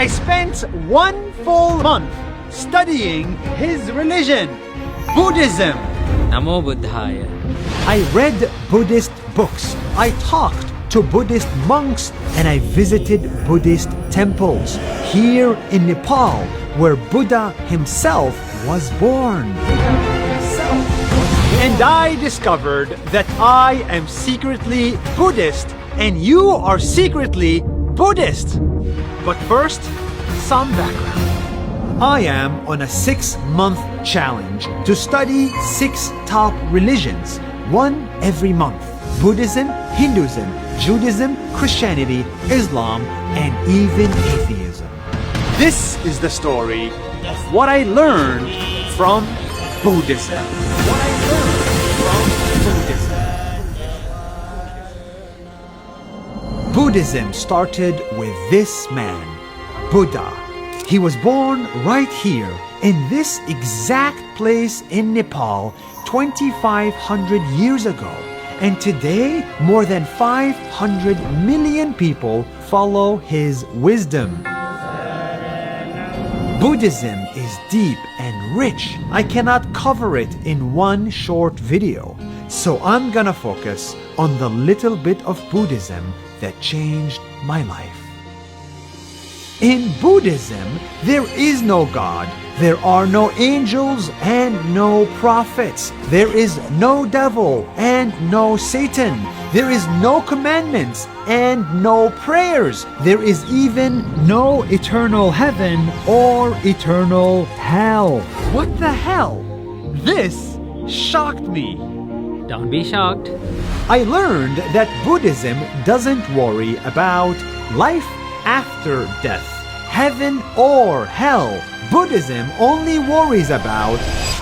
I spent 1 full month studying his religion, Buddhism. Namo Buddhaya. I read Buddhist books. I talked to Buddhist monks and I visited Buddhist temples here in Nepal, where Buddha himself was born. And I discovered that I am secretly Buddhist and you are secretly Buddhist. But first, some background. I am on a 6-month challenge to study 6 top religions, one every month. Buddhism, Hinduism, Judaism, Christianity, Islam, and even atheism. This is the story of what I learned from Buddhism. Buddhism started with this man, Buddha. He was born right here in this exact place in Nepal 2,500 years ago. And today, more than 500 million people follow his wisdom. Buddhism is deep and rich. I cannot cover it in one short video. So I'm gonna focus on the little bit of Buddhism that changed my life. In Buddhism, there is no God. There are no angels and no prophets. There is no devil and no Satan. There is no commandments and no prayers. There is even no eternal heaven or eternal hell. What the hell? This shocked me. Don't be shocked. I learned that Buddhism doesn't worry about life after death, heaven or hell. Buddhism only worries about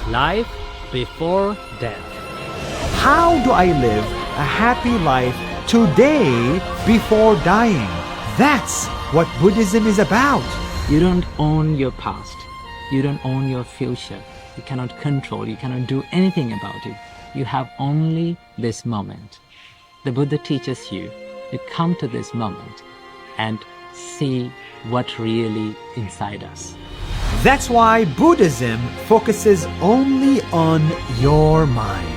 Life before death. how do I live a happy life today before dying. That's what Buddhism is about. You don't own your past. You don't own your future. You cannot control, you cannot do anything about it. You have only this moment. The Buddha teaches you to come to this moment and see what really inside us. That's why Buddhism focuses only on your mind.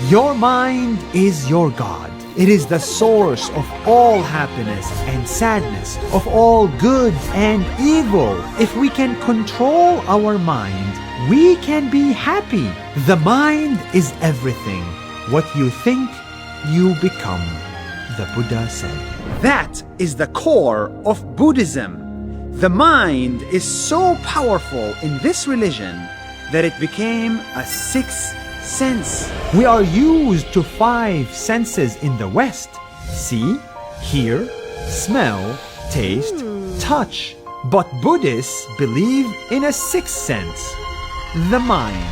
Your mind is your God. It is the source of all happiness and sadness, of all good and evil. If we can control our mind, we can be happy. The mind is everything. What you think, you become, the Buddha said. That is the core of Buddhism. The mind is so powerful in this religion that it became a sixth sense. We are used to 5 senses in the West: see, hear, smell, taste, touch. But Buddhists believe in a 6th sense, the mind.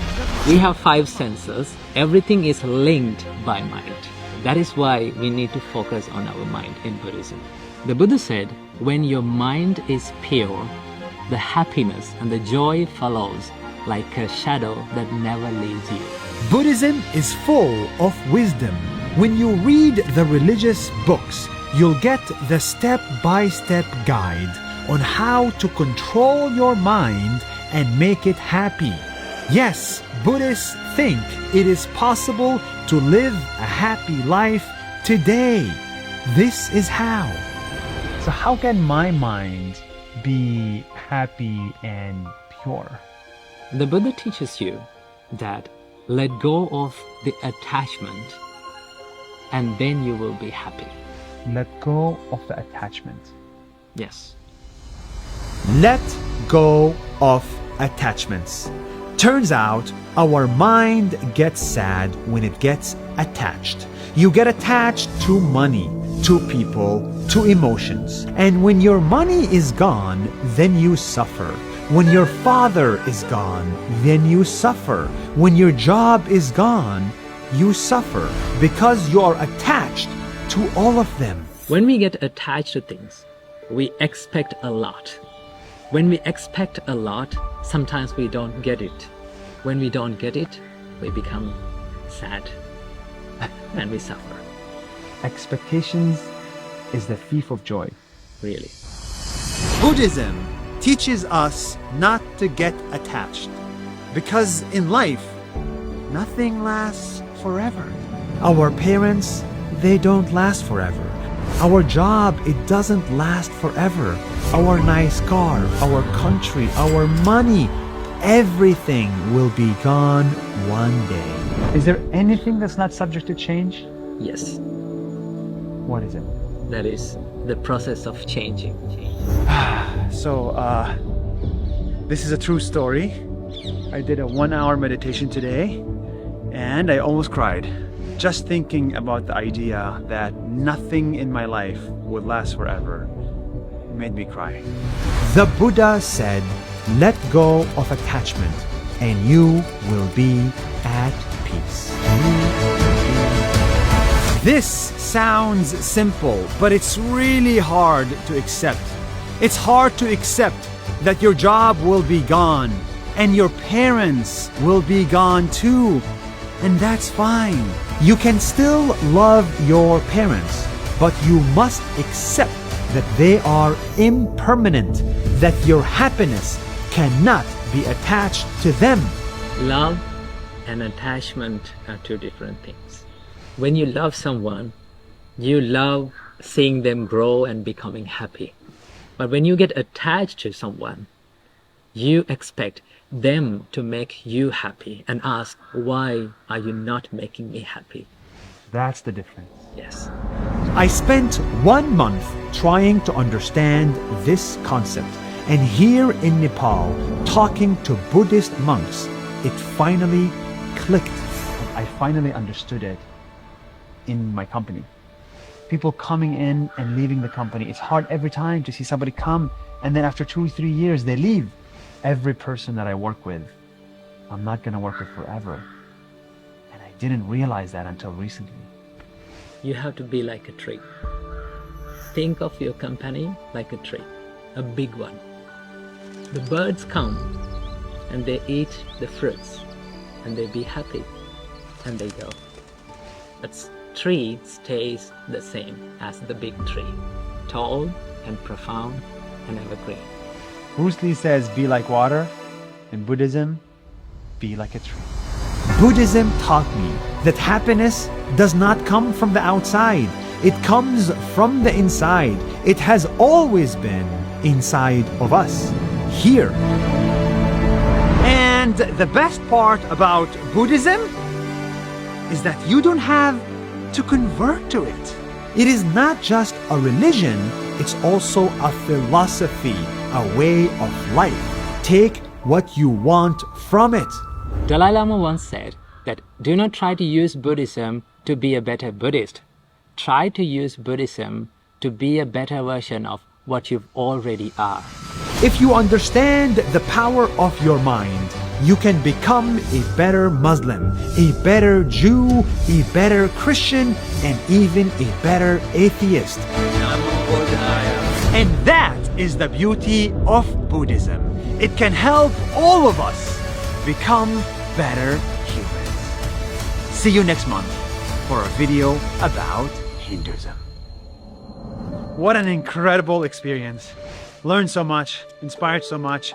We have 5 senses. Everything is linked by mind. That is why we need to focus on our mind in Buddhism. The Buddha said, when your mind is pure, the happiness and the joy follows like a shadow that never leaves you. Buddhism is full of wisdom. When you read the religious books, you'll get the step-by-step guide on how to control your mind and make it happy. Yes, Buddhists think it is possible to live a happy life today. This is how. So how can my mind be happy and pure? The Buddha teaches you that let go of the attachment and then you will be happy. Let go of the attachment. Yes. Let go of attachments. Turns out our mind gets sad when it gets attached. You get attached to money, to people, to emotions. And when your money is gone, then you suffer. When your father is gone, then you suffer. When your job is gone, you suffer because you are attached to all of them. When we get attached to things, we expect a lot. When we expect a lot, sometimes we don't get it. When we don't get it, we become sad and we suffer. Expectations is the thief of joy. Really. Buddhism teaches us not to get attached. Because in life, nothing lasts forever. Our parents, they don't last forever. Our job, it doesn't last forever. Our nice car, our country, our money, everything will be gone one day. Is there anything that's not subject to change? Yes, What is it? that is the process of changing. So, this is a true story. I did a 1-hour meditation today and I almost cried. Just thinking about the idea that nothing in my life would last forever made me cry. The Buddha said, let go of attachment and you will be at peace. This sounds simple, but it's really hard to accept. It's hard to accept that your job will be gone and your parents will be gone too. And that's fine. You can still love your parents, but you must accept that they are impermanent, that your happiness cannot be attached to them. Love and attachment are two different things. When you love someone, you love seeing them grow and becoming happy. But when you get attached to someone, you expect them to make you happy and ask, why are you not making me happy? That's the difference. Yes. I spent 1 month trying to understand this concept, and here in Nepal, talking to Buddhist monks, it finally clicked. I finally understood it in my company. People coming in and leaving the company. It's hard every time to see somebody come and then after 2 or 3 years they leave. Every person that I work with, I'm not going to work with forever. And I didn't realize that until recently. You have to be like a tree. Think of your company like a tree, a big one. The birds come and they eat the fruits and they be happy and they go. But tree stays the same as the big tree, tall and profound and evergreen. Bruce Lee says, be like water. In Buddhism, be like a tree. Buddhism taught me that happiness does not come from the outside. It comes from the inside. It has always been inside of us, here. And the best part about Buddhism is that you don't have to convert to it. It is not just a religion, it's also a philosophy, a way of life. Take what you want from it. Dalai Lama once said that do not try to use Buddhism to be a better Buddhist. Try to use Buddhism to be a better version of what you already are. If you understand the power of your mind, you can become a better Muslim, a better Jew, a better Christian, and even a better atheist. And that is the beauty of Buddhism. It can help all of us become better humans. See you next month for a video about Hinduism. What an incredible experience. Learned so much, inspired so much.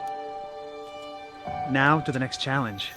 Now to the next challenge.